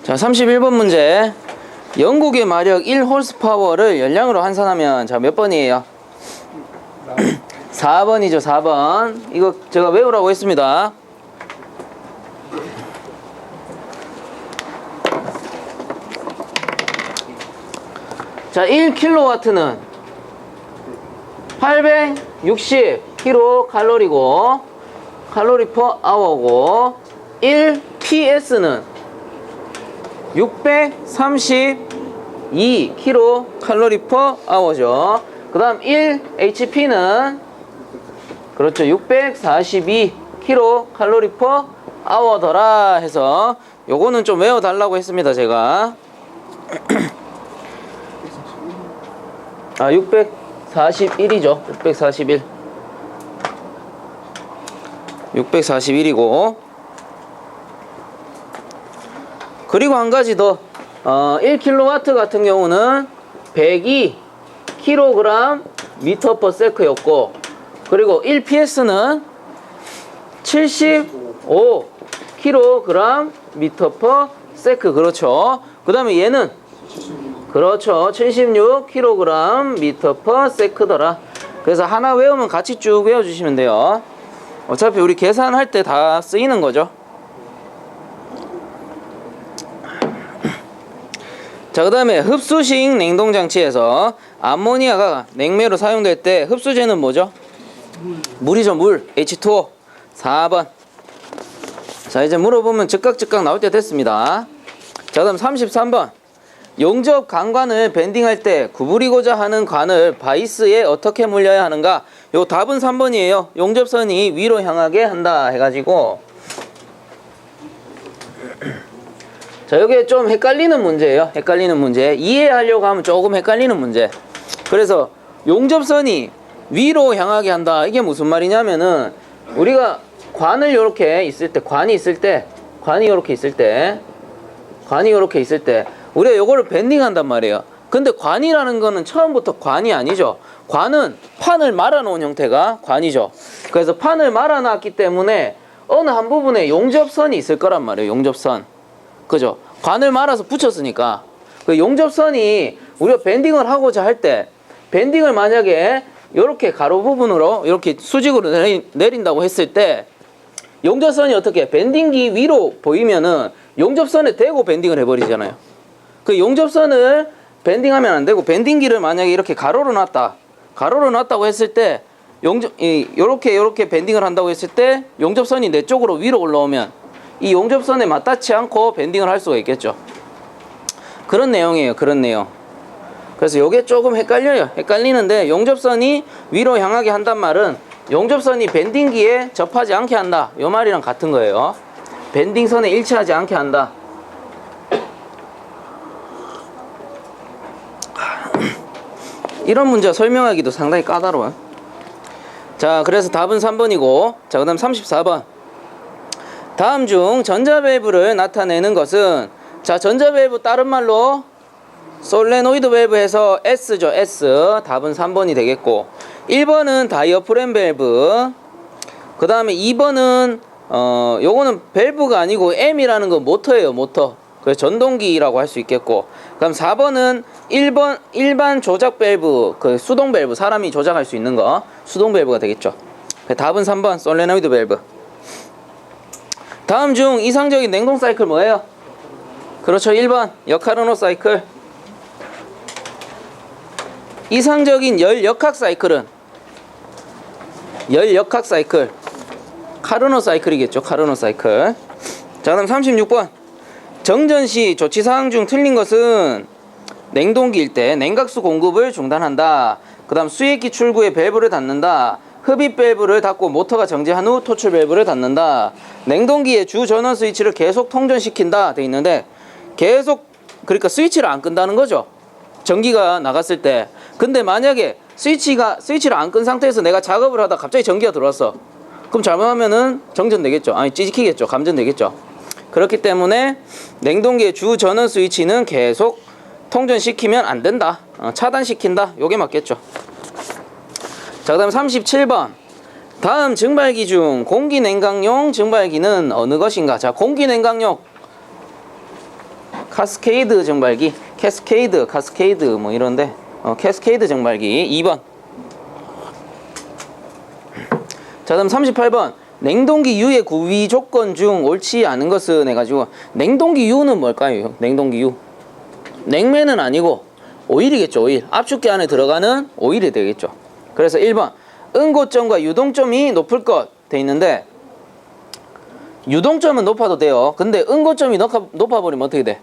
자, 31번 문제. 영국의 마력 1홀스파워를 연량으로 환산하면 자, 몇 번이에요? 4번이죠. 4번. 이거 제가 외우라고 했습니다. 자, 1kW는 860kcal고 칼로리 퍼 아워고 1ps는 632kcal per hour죠. 그 다음 1hp는 그렇죠. 642kcal per hour더라 해서 요거는 좀 외워달라고 했습니다. 제가 641이죠. 641이고 그리고 한 가지 더 1kW 같은 경우는 102kg 미터 퍼 세크였고 그리고 1ps는 75kg 미터 퍼 세크 그렇죠. 그 다음에 얘는 그렇죠. 76kg 미터 퍼 세크더라. 그래서 하나 외우면 같이 쭉 외워주시면 돼요. 어차피 우리 계산할 때 다 쓰이는 거죠. 자, 그 다음에 흡수식 냉동장치에서 암모니아가 냉매로 사용될 때 흡수제는 뭐죠? 물이죠. 물. H2O. 4번. 자, 이제 물어보면 즉각 나올 때 됐습니다. 자, 그 다음 33번. 용접 강관을 밴딩할 때 구부리고자 하는 관을 바이스에 어떻게 물려야 하는가? 요 답은 3번이에요. 용접선이 위로 향하게 한다 해가지고 자, 여기에 좀 헷갈리는 문제예요. 헷갈리는 문제. 이해하려고 하면 조금 헷갈리는 문제. 그래서 용접선이 위로 향하게 한다. 이게 무슨 말이냐면은 우리가 관을 이렇게 있을 때 관이 이렇게 있을 때 우리가 요거를 밴딩한단 말이에요. 근데 관이라는 거는 처음부터 관이 아니죠. 관은 판을 말아놓은 형태가 관이죠. 그래서 판을 말아놨기 때문에 어느 한 부분에 용접선이 있을 거란 말이에요. 용접선. 그죠? 관을 말아서 붙였으니까 그 용접선이 우리가 밴딩을 하고자 할 때 밴딩을 만약에 이렇게 가로 부분으로 이렇게 수직으로 내린다고 했을 때 용접선이 어떻게 밴딩기 위로 보이면은 용접선에 대고 밴딩을 해버리잖아요. 그 용접선을 밴딩하면 안 되고 밴딩기를 만약에 이렇게 가로로 놨다고 했을 때 요렇게 밴딩을 한다고 했을 때 용접선이 내 쪽으로 위로 올라오면 이 용접선에 맞닿지 않고 밴딩을 할 수가 있겠죠. 그런 내용이에요. 그런 내용. 그래서 요게 조금 헷갈려요. 헷갈리는데 용접선이 위로 향하게 한단 말은 용접선이 밴딩기에 접하지 않게 한다. 요 말이랑 같은 거예요. 밴딩선에 일치하지 않게 한다. 이런 문제 설명하기도 상당히 까다로워요. 자, 그래서 답은 3번이고 자, 그 다음 34번. 다음 중 전자밸브를 나타내는 것은 자, 전자밸브 다른 말로 솔레노이드 밸브에서 S죠. S. 답은 3번이 되겠고 1번은 다이어프램 밸브 그 다음에 2번은 요거는 밸브가 아니고 M이라는 건 모터예요. 모터. 그래서 전동기라고 할 수 있겠고 그럼 4번은 일반 조작 밸브 그 수동 밸브 사람이 조작할 수 있는 거 수동 밸브가 되겠죠. 답은 3번 솔레노이드 밸브. 다음 중 이상적인 냉동 사이클 뭐예요? 그렇죠. 1번 역카르노 사이클. 이상적인 열역학 사이클은 열역학 사이클 카르노 사이클이겠죠. 카르노 사이클. 자, 그럼 36번. 정전시 조치사항 중 틀린 것은 냉동기일 때 냉각수 공급을 중단한다. 그 다음 수액기 출구에 밸브를 닫는다. 흡입 밸브를 닫고 모터가 정지한 후 토출 밸브를 닫는다. 냉동기의 주 전원 스위치를 계속 통전시킨다 돼 있는데 계속 그러니까 스위치를 안 끈다는 거죠. 전기가 나갔을 때. 근데 만약에 스위치를 안 끈 상태에서 내가 작업을 하다 갑자기 전기가 들어왔어. 그럼 잘못하면은 정전되겠죠. 아니 찌직히겠죠. 감전되겠죠. 그렇기 때문에 냉동기의 주 전원 스위치는 계속 통전시키면 안 된다. 차단시킨다. 요게 맞겠죠. 자, 그 다음 37번. 다음 증발기 중 공기냉각용 증발기는 어느 것인가? 자, 공기냉각용 카스케이드 정발기, 캐스케이드, 카스케이드 뭐 이런데 캐스케이드 정발기 2번. 자, 다음 38번. 냉동기 유의 구비 조건 중 옳지 않은 것은 해가지고, 냉동기 유는 뭘까요? 냉동기 유. 냉매는 아니고 오일이겠죠. 오일. 압축기 안에 들어가는 오일이 되겠죠. 그래서 1번. 응고점과 유동점이 높을 것 돼 있는데, 유동점은 높아도 돼요. 근데 응고점이 높아버리면 어떻게 돼?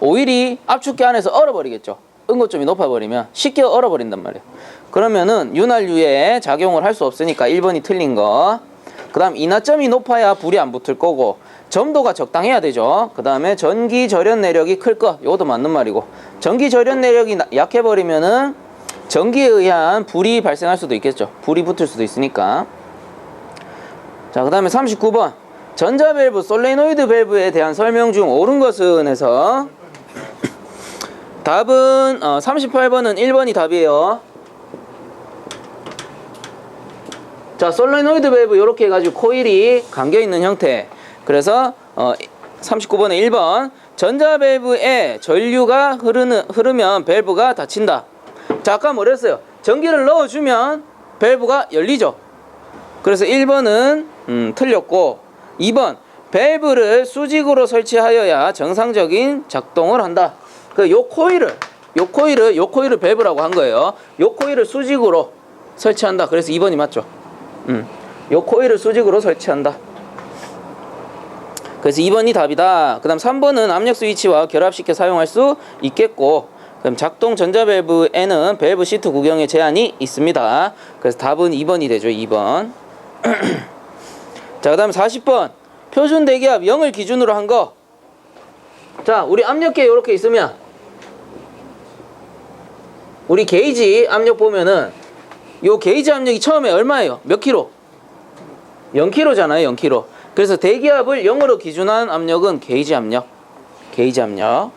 오일이 압축기 안에서 얼어버리겠죠. 응고점이 높아버리면 쉽게 얼어버린단 말이에요. 그러면은 윤활유에 작용을 할 수 없으니까 1번이 틀린 거. 그 다음 인하점이 높아야 불이 안 붙을 거고, 점도가 적당해야 되죠. 그 다음에 전기 절연 내력이 클 것. 이것도 맞는 말이고, 전기 절연 내력이 약해버리면은 전기에 의한 불이 발생할 수도 있겠죠. 불이 붙을 수도 있으니까. 자, 그 다음에 39번. 전자밸브, 솔레노이드 밸브에 대한 설명 중 옳은 것은 해서 답은 38번은 1번이 답이에요. 자, 솔레노이드 밸브 이렇게 해가지고 코일이 감겨있는 형태. 그래서 39번에 1번. 전자밸브에 전류가 흐르면 밸브가 닫힌다. 자, 아까 뭐랬어요? 전기를 넣어주면 밸브가 열리죠. 그래서 1번은 틀렸고, 2번. 밸브를 수직으로 설치하여야 정상적인 작동을 한다. 요 코일을 밸브라고 한 거예요. 요 코일을 수직으로 설치한다. 그래서 2번이 맞죠. 요 코일을 수직으로 설치한다. 그래서 2번이 답이다. 그 다음 3번은 압력 스위치와 결합시켜 사용할 수 있겠고, 그럼 작동 전자밸브에는 밸브 시트 구경에 제한이 있습니다. 그래서 답은 2번이 되죠. 2번. 자, 그 다음 40번. 표준 대기압 0을 기준으로 한 거. 자, 우리 압력계 이렇게 있으면, 우리 게이지 압력 보면은 요 게이지 압력이 처음에 얼마예요? 몇 킬로? 0킬로잖아요. 0킬로. 그래서 대기압을 0으로 기준한 압력은 게이지 압력. 게이지 압력.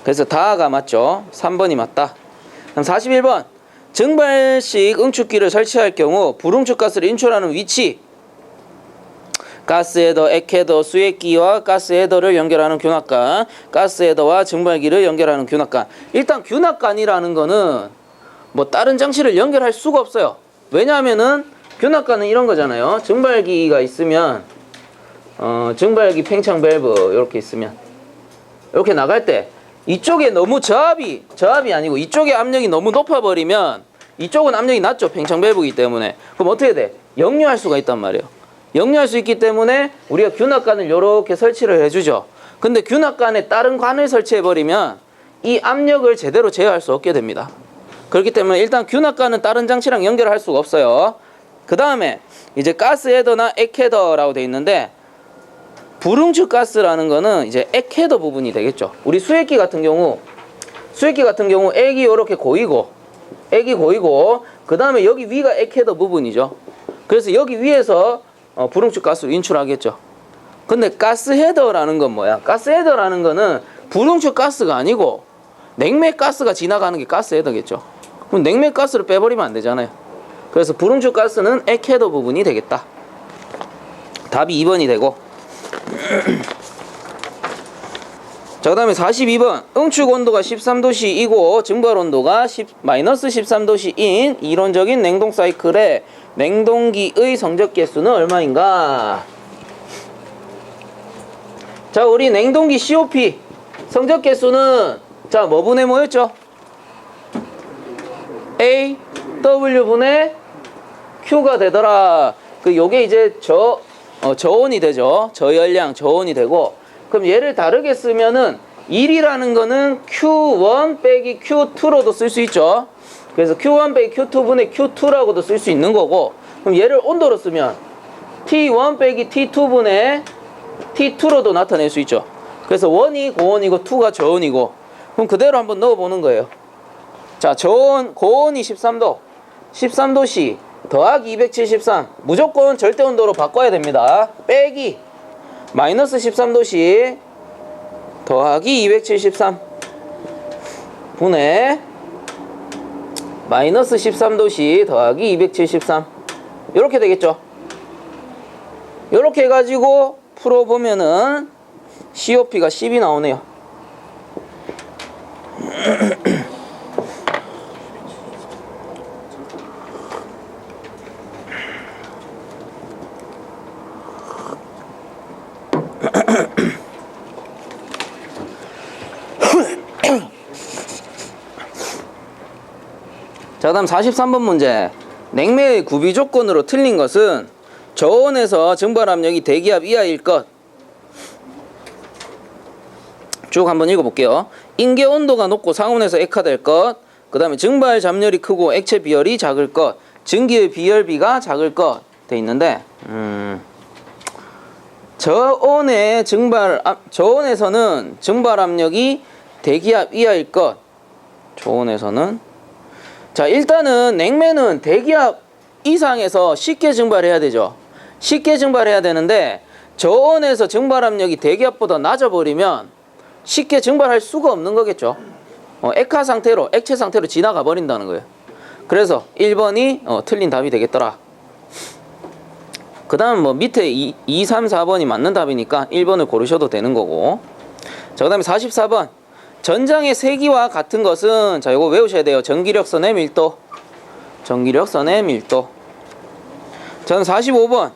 그래서 다가 맞죠. 3번이 맞다. 그럼 41번. 증발식 응축기를 설치할 경우 불응축 가스를 인출하는 위치. 가스헤더, 액헤더, 수액기와 가스헤더를 연결하는 균합관, 가스헤더와 증발기를 연결하는 균합관. 일단 균합관이라는 거는 뭐 다른 장치를 연결할 수가 없어요. 왜냐하면은 균합관은 이런 거잖아요. 증발기가 있으면 증발기 팽창 밸브 이렇게 있으면 이렇게 나갈 때 이쪽에 너무 저압이 아니고 이쪽에 압력이 너무 높아버리면 이쪽은 압력이 낮죠. 팽창 밸브이기 때문에. 그럼 어떻게 돼? 역류할 수가 있단 말이에요. 역류할 수 있기 때문에 우리가 균합관을 이렇게 설치를 해주죠. 근데 균합관에 다른 관을 설치해버리면 이 압력을 제대로 제어할 수 없게 됩니다. 그렇기 때문에 일단 균합관은 다른 장치랑 연결할 수가 없어요. 그 다음에 이제 가스헤더나 액헤더라고 돼 있는데, 불응축 가스라는 거는 이제 액헤더 부분이 되겠죠. 우리 수액기 같은 경우 액이 이렇게 고이고 그 다음에 여기 위가 액헤더 부분이죠. 그래서 여기 위에서 불응축 가스를 인출하겠죠. 근데 가스헤더라는 건 뭐야? 가스헤더라는 거는 불응축 가스가 아니고 냉매 가스가 지나가는 게 가스헤더겠죠. 그럼 냉매 가스를 빼버리면 안 되잖아요. 그래서 불응축 가스는 액헤더 부분이 되겠다. 답이 2번이 되고. 자, 그 다음에 42번. 응축 온도가 13도씨이고 증발 온도가 마이너스 13도씨인 이론적인 냉동 사이클의 냉동기의 성적 개수는 얼마인가? 자, 우리 냉동기 COP 성적 개수는 자, 뭐 분의 뭐였죠? A W 분의 Q가 되더라. 요게 이제 저온이 되죠. 저열량 저온이 되고, 그럼 얘를 다르게 쓰면은 1이라는 거는 Q1 빼기 Q2로도 쓸 수 있죠. 그래서 Q1 빼기 Q2 분의 Q2라고도 쓸 수 있는 거고, 그럼 얘를 온도로 쓰면 T1 빼기 T2 분의 T2로도 나타낼 수 있죠. 그래서 1이 고온이고 2가 저온이고, 그럼 그대로 한번 넣어보는 거예요. 자, 고온이 13도씨 더하기 273, 무조건 절대 온도로 바꿔야 됩니다. 빼기 마이너스 13도씨 더하기 273 분의 마이너스 13도씨 더하기 273, 이렇게 되겠죠. 이렇게 해가지고 풀어보면은 COP가 10이 나오네요. 자, 그다음 43번 문제. 냉매의 구비 조건으로 틀린 것은 저온에서 증발압력이 대기압 이하일 것. 쭉 한번 읽어볼게요. 인계 온도가 높고 상온에서 액화될 것. 그 다음에 증발 잡열이 크고 액체 비열이 작을 것. 증기의 비열비가 작을 것. 돼 있는데 저온에서는 증발압력이 대기압 이하일 것. 저온에서는 자, 일단은 냉매는 대기압 이상에서 쉽게 증발해야 되죠. 쉽게 증발해야 되는데 저온에서 증발압력이 대기압보다 낮아버리면 쉽게 증발할 수가 없는 거겠죠. 액화 상태로, 액체 상태로 지나가 버린다는 거예요. 그래서 1번이 틀린 답이 되겠더라. 그 다음 뭐 밑에 2, 3, 4번이 맞는 답이니까 1번을 고르셔도 되는 거고. 자, 그 다음에 44번. 전장의 세기와 같은 것은, 자, 이거 외우셔야 돼요. 전기력선의 밀도. 전기력선의 밀도. 저는 45번.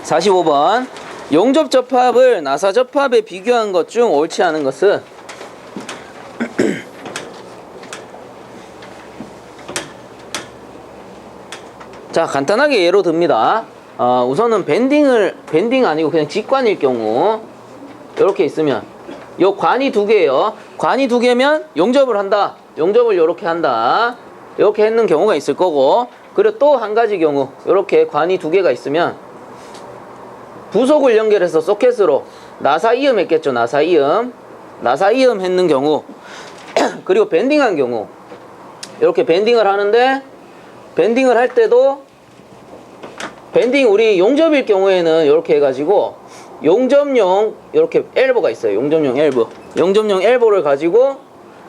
45번. 용접 접합을 나사 접합에 비교한 것 중 옳지 않은 것은 자, 간단하게 예로 듭니다. 우선은 밴딩 아니고 그냥 직관일 경우 이렇게 있으면 요 관이 두 개예요. 관이 두 개면 용접을 한다. 용접을 요렇게 한다. 이렇게 했는 경우가 있을 거고, 그리고 또 한 가지 경우 이렇게 관이 두 개가 있으면 부속을 연결해서 소켓으로 나사 이음 했겠죠. 나사 이음 했는 경우 그리고 밴딩한 경우 이렇게 밴딩을 하는데, 밴딩을 할 때도 우리 용접일 경우에는 이렇게 해가지고 용접용 이렇게 엘보가 있어요. 용접용 엘보를 가지고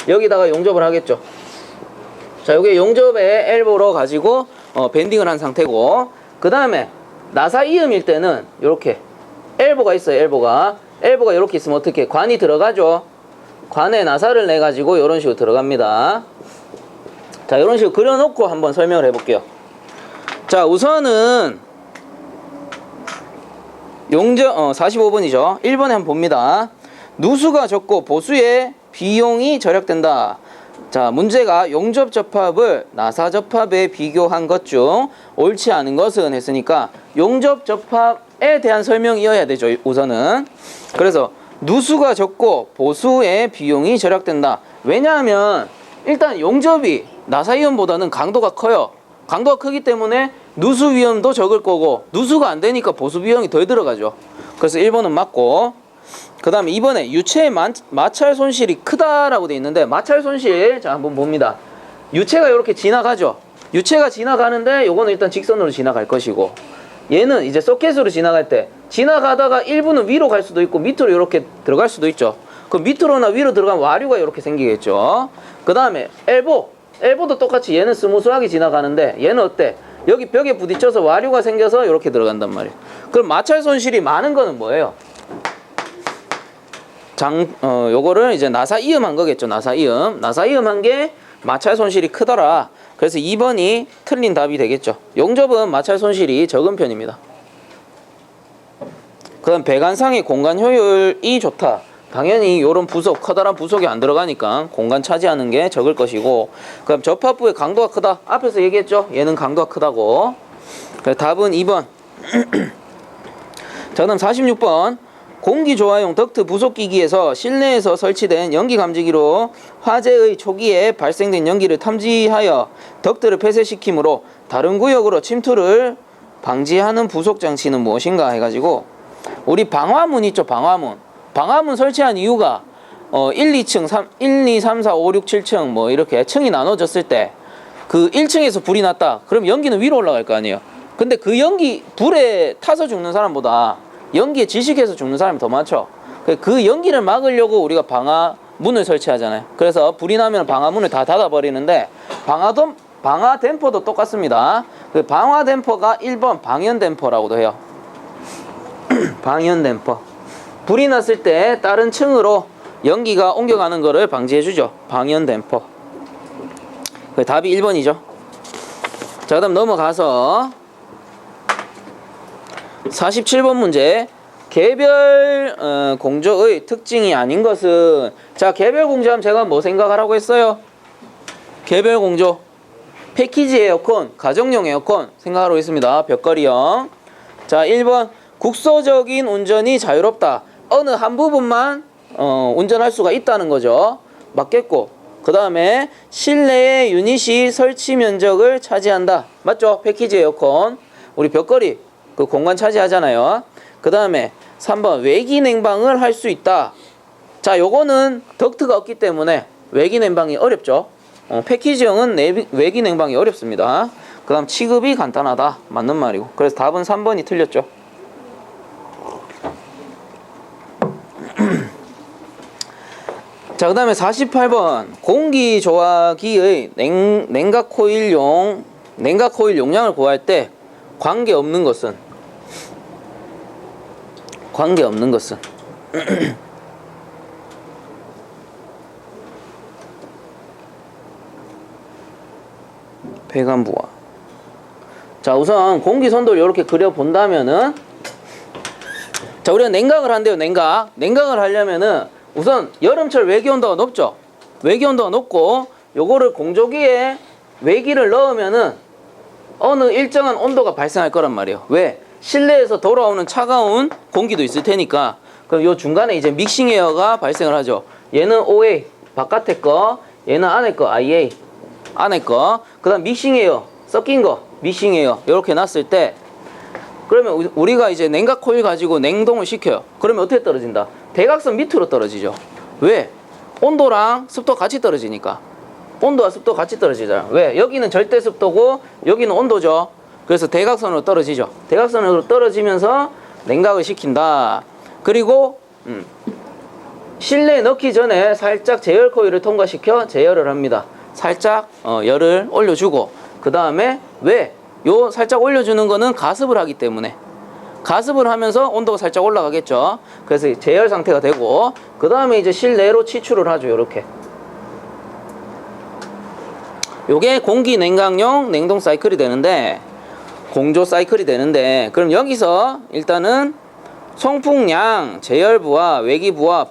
여기다가 용접을 하겠죠. 자, 요게 용접의 엘보로 가지고 밴딩을 한 상태고, 그 다음에 나사 이음일 때는 이렇게 엘보가 있어요. 엘보가 이렇게 있으면 어떻게 관이 들어가죠. 관에 나사를 내 가지고 이런 식으로 들어갑니다. 자, 이런 식으로 그려놓고 한번 설명을 해볼게요. 자, 우선은 45번이죠. 1번에 한번 봅니다. 누수가 적고 보수의 비용이 절약된다. 자, 문제가 용접 접합을 나사 접합에 비교한 것 중 옳지 않은 것은 했으니까 용접 접합에 대한 설명이어야 되죠. 우선은. 그래서 누수가 적고 보수의 비용이 절약된다. 왜냐하면 일단 용접이 나사이온보다는 강도가 커요. 강도가 크기 때문에 누수 위험도 적을 거고, 누수가 안 되니까 보수 비용이 덜 들어가죠. 그래서 1번은 맞고, 그 다음에 2번에 유체의 마찰 손실이 크다라고 돼 있는데, 마찰 손실, 자, 한번 봅니다. 유체가 이렇게 지나가죠. 유체가 지나가는데 요거는 일단 직선으로 지나갈 것이고, 얘는 이제 소켓으로 지나갈 때 지나가다가 일부는 위로 갈 수도 있고 밑으로 이렇게 들어갈 수도 있죠. 그럼 밑으로나 위로 들어가면 와류가 이렇게 생기겠죠. 그 다음에 엘보도 똑같이 얘는 스무스하게 지나가는데 얘는 어때? 여기 벽에 부딪혀서 와류가 생겨서 이렇게 들어간단 말이에요. 그럼 마찰 손실이 많은 거는 뭐예요? 요거를 이제 나사 이음한 거겠죠. 나사 이음한 게 마찰 손실이 크더라. 그래서 2번이 틀린 답이 되겠죠. 용접은 마찰 손실이 적은 편입니다. 그다음 배관상의 공간 효율이 좋다. 당연히 요런 부속, 커다란 부속이 안 들어가니까 공간 차지하는 게 적을 것이고, 그럼 접합부의 강도가 크다. 앞에서 얘기했죠. 얘는 강도가 크다고. 그래서 답은 2번. 저는 46번. 공기조화용 덕트 부속기기에서 실내에서 설치된 연기감지기로 화재의 초기에 발생된 연기를 탐지하여 덕트를 폐쇄시키므로 다른 구역으로 침투를 방지하는 부속장치는 무엇인가 해가지고, 우리 방화문 있죠. 방화문 설치한 이유가 1, 2, 3, 4, 5, 6, 7층 뭐 이렇게 층이 나눠졌을 때 그 1층에서 불이 났다. 그럼 연기는 위로 올라갈 거 아니에요. 근데 그 연기, 불에 타서 죽는 사람보다 연기에 질식해서 죽는 사람이 더 많죠. 그 연기를 막으려고 우리가 방화문을 설치하잖아요. 그래서 불이 나면 방화문을 다 닫아버리는데, 방화 댐퍼도 똑같습니다. 그 방화 댐퍼가 1번 방연 댐퍼라고도 해요. 방연 댐퍼. 불이 났을 때 다른 층으로 연기가 옮겨가는 것을 방지해주죠. 방연 댐퍼. 그 답이 1번이죠. 자, 그 다음 넘어가서 47번 문제. 개별 공조의 특징이 아닌 것은, 자, 개별 공조하면 제가 뭐 생각하라고 했어요? 개별 공조 패키지 에어컨, 가정용 에어컨 생각하라고 했습니다. 벽걸이형. 자, 1번 국소적인 운전이 자유롭다. 어느 한 부분만 운전할 수가 있다는 거죠. 맞겠고, 그 다음에 실내의 유닛이 설치 면적을 차지한다. 맞죠? 패키지 에어컨. 우리 벽걸이 그 공간 차지하잖아요. 그 다음에 3번 외기 냉방을 할 수 있다. 자, 요거는 덕트가 없기 때문에 외기 냉방이 어렵죠. 패키지형은 외기 냉방이 어렵습니다. 그 다음 취급이 간단하다. 맞는 말이고. 그래서 답은 3번이 틀렸죠. 자, 그 다음에 48번 공기조화기의 냉각 코일 용량을 구할 때 관계없는 것은 배관부하. 자, 우선 공기선도를 이렇게 그려본다면은, 자, 우리가 냉각을 한대요. 냉각을 하려면은 우선 여름철 외기온도가 높죠. 외기온도가 높고 요거를 공조기에 외기를 넣으면은 어느 일정한 온도가 발생할 거란 말이에요. 왜? 실내에서 돌아오는 차가운 공기도 있을 테니까. 그럼 요 중간에 이제 믹싱 에어가 발생을 하죠. 얘는 OA 바깥에 거, 얘는 안에 거 IA 안에 거. 그 다음 믹싱 에어 섞인 거 믹싱 에어 이렇게 놨을 때, 그러면 우리가 이제 냉각 코일 가지고 냉동을 시켜요. 그러면 어떻게 떨어진다? 대각선 밑으로 떨어지죠. 왜? 온도랑 습도 같이 떨어지니까. 온도와 습도 같이 떨어지잖아. 왜? 여기는 절대 습도고 여기는 온도죠. 그래서 대각선으로 떨어지죠. 대각선으로 떨어지면서 냉각을 시킨다. 그리고 실내에 넣기 전에 살짝 제열 코일을 통과시켜 제열을 합니다. 살짝 열을 올려주고, 그 다음에 왜? 요 살짝 올려주는 거는 가습을 하기 때문에, 가습을 하면서 온도가 살짝 올라가겠죠. 그래서 제열 상태가 되고, 그 다음에 이제 실내로 치출을 하죠. 요렇게. 요게 공기 냉각용 냉동 사이클이 되는데, 공조 사이클이 되는데, 그럼 여기서 일단은 송풍량, 제열부하, 외기부하,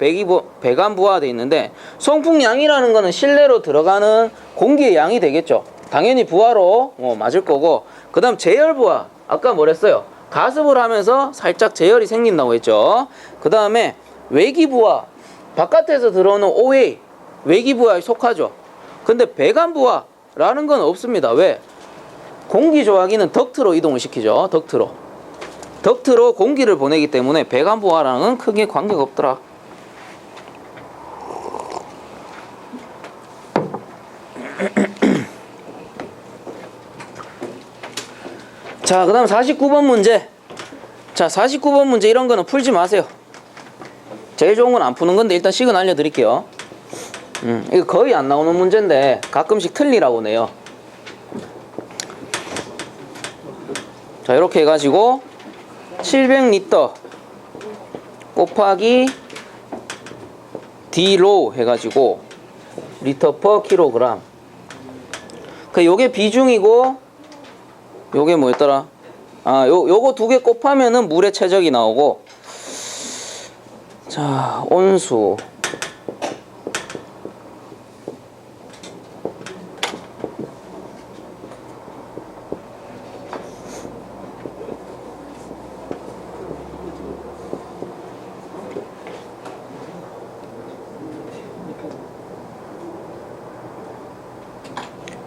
배관부하 돼 있는데, 송풍량이라는 거는 실내로 들어가는 공기의 양이 되겠죠. 당연히 부하로 맞을 거고, 그 다음 제열부하, 아까 뭐랬어요? 가습을 하면서 살짝 제열이 생긴다고 했죠. 그 다음에 외기부하, 바깥에서 들어오는 OA, 외기부하에 속하죠. 근데 배관부하라는 건 없습니다. 왜? 공기조화기는 덕트로 이동을 시키죠. 덕트로 공기를 보내기 때문에 배관부하랑은 크게 관계가 없더라. 자, 그 다음 49번 문제. 자, 49번 문제 이런 거는 풀지 마세요. 제일 좋은 건 안 푸는 건데 일단 식은 알려드릴게요. 이거 거의 안 나오는 문제인데 가끔씩 틀리라고 내요. 자, 이렇게 해가지고 700리터 곱하기 D로 해가지고 리터 퍼 킬로그램. 요게 비중이고, 요게 뭐였더라? 요거 두 개 곱하면은 물의 최적이 나오고, 자, 온수.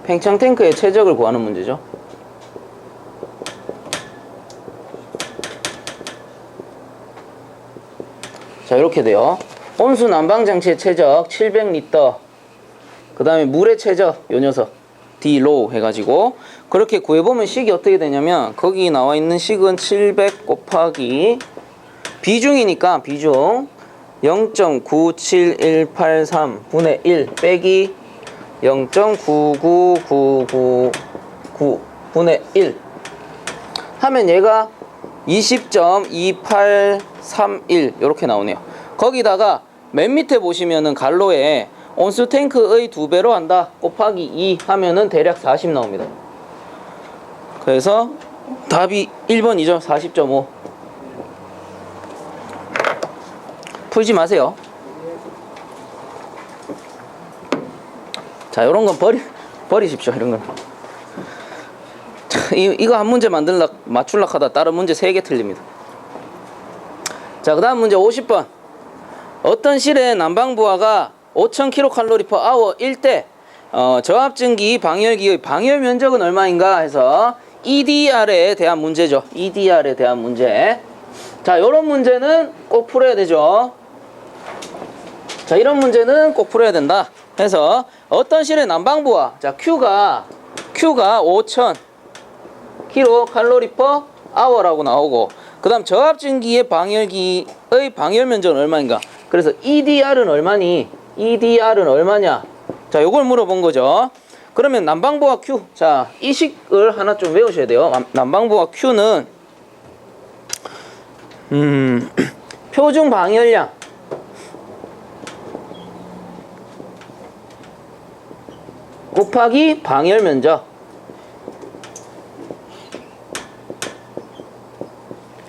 팽창 탱크의 최적을 구하는 문제죠. 자, 이렇게 돼요. 온수 난방 장치의 최적 700리터. 그 다음에 물의 최적, 요 녀석 D로 해가지고 그렇게 구해보면 식이 어떻게 되냐면, 거기 나와 있는 식은 700 곱하기 비중이니까 비중 0.97183 분의 1 빼기 0.99999분의 1 하면 얘가 20.2831 이렇게 나오네요. 거기다가 맨 밑에 보시면은 갈로에 온수 탱크의 2배로 한다 곱하기 2 하면은 대략 40 나옵니다. 그래서 답이 1번이죠. 40.5. 풀지 마세요. 자, 요런 건 버리십시오. 이런 건. 자, 이거 한 문제 맞출락 하다 다른 문제 3개 틀립니다. 자, 그 다음 문제 50번. 어떤 실의 난방부하가 5000kcal/h일 때 저압증기 방열기의 방열 면적은 얼마인가 해서 EDR에 대한 문제죠. EDR에 대한 문제. 자, 요런 문제는 꼭 풀어야 되죠. 자, 이런 문제는 꼭 풀어야 된다. 해서 어떤 실의 난방부하, 자, Q가 5000kcal/h라고 나오고, 그 다음 저압증기의 방열기의 방열 면적은 얼마인가. 그래서 EDR은 얼마니? EDR은 얼마냐? 자, 요걸 물어본 거죠. 그러면 난방부하 Q, 자, 이 식을 하나 좀 외우셔야 돼요. 난방부하 Q는 표준 방열량 곱하기 방열 면적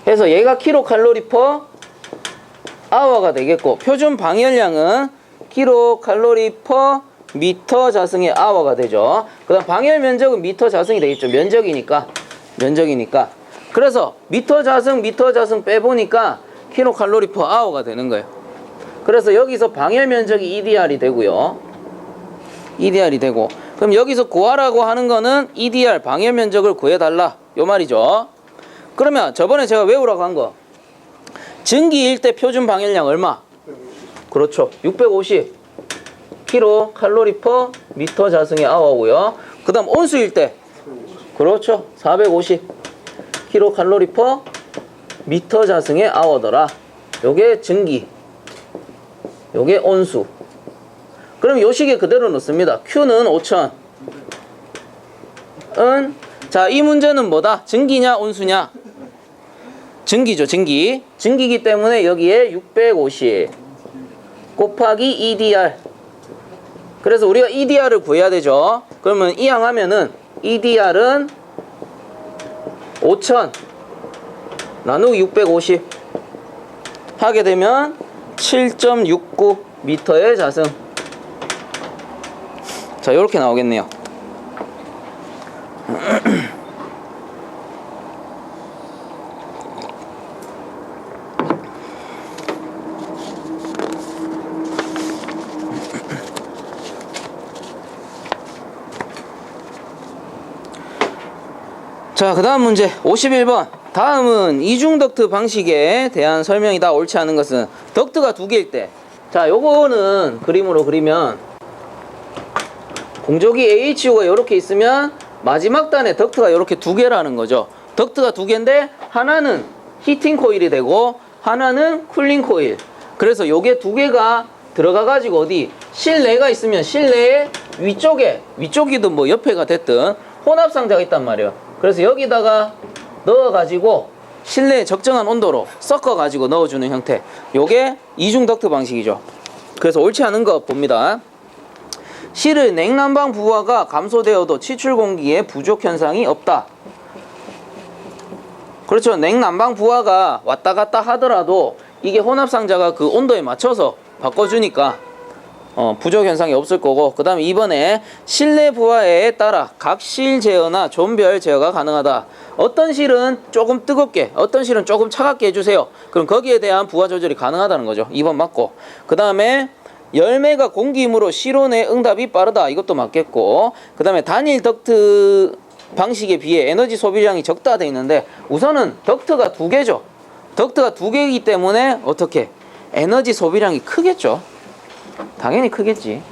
해서 얘가 kcal/h가 되겠고, 표준 방열량은 kcal/m 자승의 h가 되죠. 그 다음 방열 면적은 미터 자승이 되겠죠. 면적이니까. 그래서 미터 자승 빼보니까 kcal/h가 되는 거예요. 그래서 여기서 방열 면적이 EDR이 되고요. EDR이 되고, 그럼 여기서 구하라고 하는 거는 EDR 방열 면적을 구해달라 요 말이죠. 그러면 저번에 제가 외우라고 한 거, 증기일 때 표준 방열량 얼마? 그렇죠. 650 kcal/m 자승의 h고요. 그 다음 온수일 때, 그렇죠. 450 kcal/m 자승의 h더라. 요게 증기, 요게 온수. 그럼 요 식에 그대로 넣습니다. Q는 5000은, 자, 이 문제는 뭐다? 증기냐 온수냐? 증기죠. 증기이기 때문에 여기에 650 곱하기 EDR. 그래서 우리가 EDR을 구해야 되죠. 그러면 이항하면은 EDR은 5000 나누기 650 하게 되면 7.69 미터의 자승. 자, 요렇게 나오겠네요. 자, 그 다음 문제 51번. 다음은 이중덕트 방식에 대한 설명이다. 옳지 않은 것은 덕트가 2개일 때. 자, 요거는 그림으로 그리면 공조기 AHU가 이렇게 있으면 마지막 단에 덕트가 이렇게 2개라는 거죠. 덕트가 2개인데 하나는 히팅 코일이 되고 하나는 쿨링 코일. 그래서 요게 2개가 들어가 가지고 어디 실내가 있으면 실내에 위쪽이든 뭐 옆에가 됐든 혼합 상자가 있단 말이에요. 그래서 여기다가 넣어 가지고 실내에 적정한 온도로 섞어 가지고 넣어주는 형태. 요게 이중 덕트 방식이죠. 그래서 옳지 않은 거 봅니다. 실의 냉난방 부하가 감소되어도 치출 공기에 부족 현상이 없다. 그렇죠. 냉난방 부하가 왔다 갔다 하더라도 이게 혼합상자가 그 온도에 맞춰서 바꿔주니까 부족 현상이 없을 거고, 그 다음에 이번에 실내 부하에 따라 각 실 제어나 존별 제어가 가능하다. 어떤 실은 조금 뜨겁게, 어떤 실은 조금 차갑게 해주세요. 그럼 거기에 대한 부하 조절이 가능하다는 거죠. 2번 맞고, 그 다음에 열매가 공기이므로 실온의 응답이 빠르다. 이것도 맞겠고, 그 다음에 단일 덕트 방식에 비해 에너지 소비량이 적다 돼 있는데, 우선은 덕트가 2개죠. 덕트가 2개이기 때문에 어떻게 에너지 소비량이 크겠죠. 당연히 크겠지.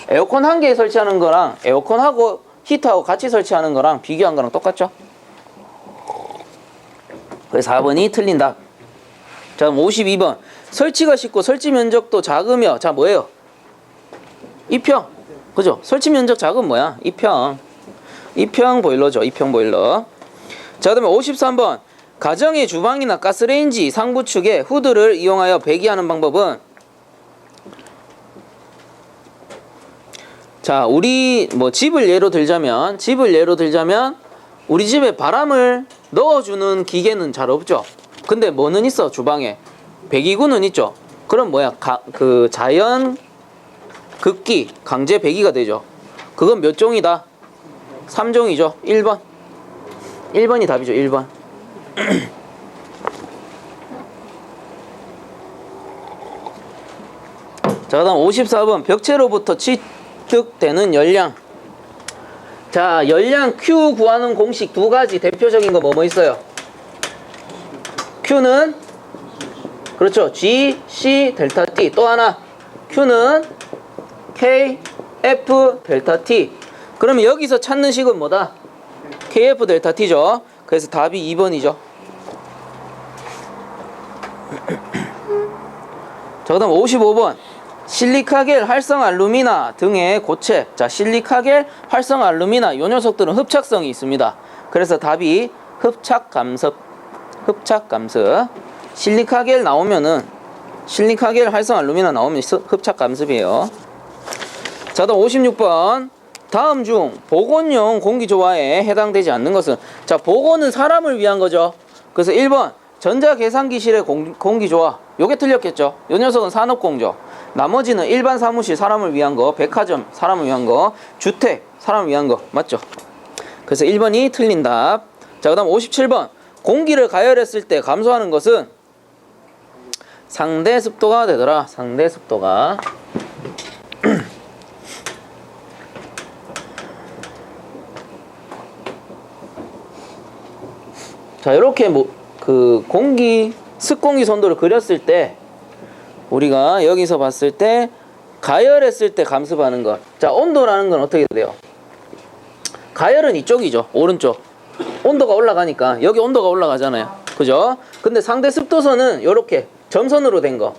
에어컨 1개에 설치하는 거랑 에어컨하고 히터하고 같이 설치하는 거랑 비교한 거랑 똑같죠. 그래서 4번이 틀린다. 자, 52번. 설치가 쉽고 설치 면적도 작으며, 자, 뭐예요? 2평. 그죠? 설치 면적 작은 뭐야? 2평. 2평 보일러죠. 2평 보일러. 자, 그다음에 53번. 가정의 주방이나 가스레인지 상부축에 후드를 이용하여 배기하는 방법은, 자, 우리 뭐 집을 예로 들자면 우리 집에 바람을 넣어주는 기계는 잘 없죠. 근데 뭐는 있어? 주방에 배기구는 있죠. 그럼 뭐야? 그 자연 급기 강제 배기가 되죠. 그건 몇 종이다? 3종이죠. 1번 1번이 답이죠. 1번. 자, 그다음 54번. 벽체로부터 취득되는 열량. 자, 열량 Q 구하는 공식 두 가지. 대표적인 거 뭐 있어요? Q는 그렇죠. G, C, 델타 T. 또 하나 Q는 K, F, 델타 T. 그러면 여기서 찾는 식은 뭐다? KF 델타 T죠. 그래서 답이 2번이죠. 자, 그 다음 55번. 실리카겔, 활성 알루미나 등의 고체. 자, 실리카겔, 활성 알루미나 요 녀석들은 흡착성이 있습니다. 그래서 답이 흡착감습. 실리카겔 나오면은, 실리카겔, 활성 알루미나 나오면 흡착감습이에요. 자, 다음 56번. 다음 중 보건용 공기조화에 해당되지 않는 것은? 자, 보건은 사람을 위한 거죠. 그래서 1번 전자계산기실의 공기조화. 요게 틀렸겠죠. 요 녀석은 산업공조. 나머지는 일반 사무실 사람을 위한 거, 백화점 사람을 위한 거, 주택 사람을 위한 거. 맞죠? 그래서 1번이 틀린 답. 자, 그 다음 57번. 공기를 가열했을 때 감소하는 것은? 상대 습도가 되더라. 상대 습도가. 자, 이렇게 습공기 선도를 그렸을 때 우리가 여기서 봤을 때 가열했을 때 감습하는 것. 자, 온도라는 건 어떻게 돼요? 가열은 이쪽이죠. 오른쪽. 온도가 올라가니까 여기 온도가 올라가잖아요. 그죠? 근데 상대 습도선은 이렇게 점선으로 된 거.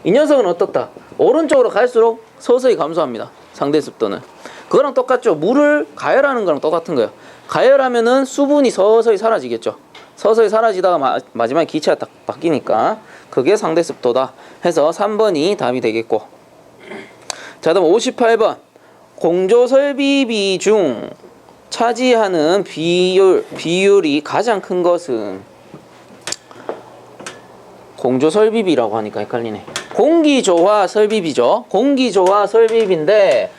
이 녀석은 어떻다? 오른쪽으로 갈수록 서서히 감소합니다. 상대 습도는. 그거랑 똑같죠. 물을 가열하는 거랑 똑같은 거예요. 가열하면은 수분이 서서히 사라지겠죠. 서서히 사라지다가 마지막에 기체가 딱 바뀌니까 그게 상대 습도다 해서 3번이 답이 되겠고. 자, 다음 58번. 공조 설비비 중 차지하는 비율이 가장 큰 것은? 공조 설비비라고 하니까 헷갈리네. 공기조화 설비비죠. 공기조화 설비비인데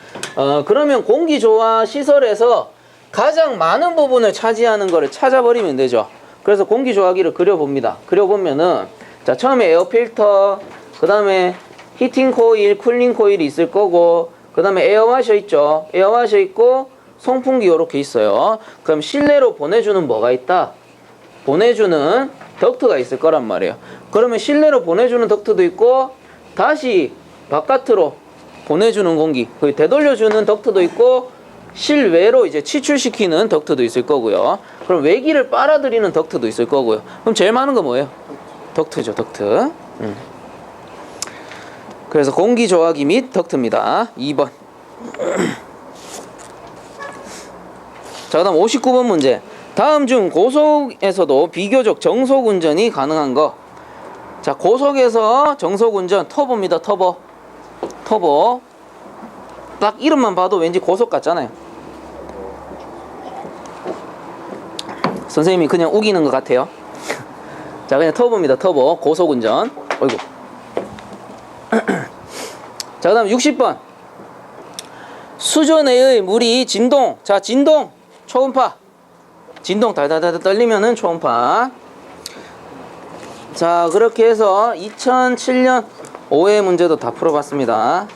그러면 공기조화 시설에서 가장 많은 부분을 차지하는 거를 찾아버리면 되죠. 그래서 공기조화기를 그려봅니다. 그려보면은, 자, 처음에 에어필터, 그 다음에 히팅 코일, 쿨링 코일이 있을 거고, 그 다음에 에어와셔 있죠. 에어와셔 있고 송풍기 요렇게 있어요. 그럼 실내로 보내주는 뭐가 있다? 보내주는 덕트가 있을 거란 말이에요. 그러면 실내로 보내주는 덕트도 있고 다시 바깥으로 보내주는 공기, 되돌려주는 덕트도 있고 실외로 이제 치출시키는 덕트도 있을 거고요. 그럼 외기를 빨아들이는 덕트도 있을 거고요. 그럼 제일 많은 거 뭐예요? 덕트죠. 덕트. 그래서 공기조화기 및 덕트입니다. 2번. 자, 그다음 59번 문제. 다음 중 고속에서도 비교적 정속 운전이 가능한 거. 자, 고속에서 정속 운전 터보입니다. 터보. 딱 이름만 봐도 왠지 고속 같잖아요. 선생님이 그냥 우기는 것 같아요. 자, 그냥 터보입니다. 터보. 고속 운전. 어이구. 자, 그 다음 60번. 수조 내의 물이 진동. 자, 진동. 초음파. 진동 달달달 떨리면은 초음파. 자, 그렇게 해서 2007년 5회 문제도 다 풀어봤습니다.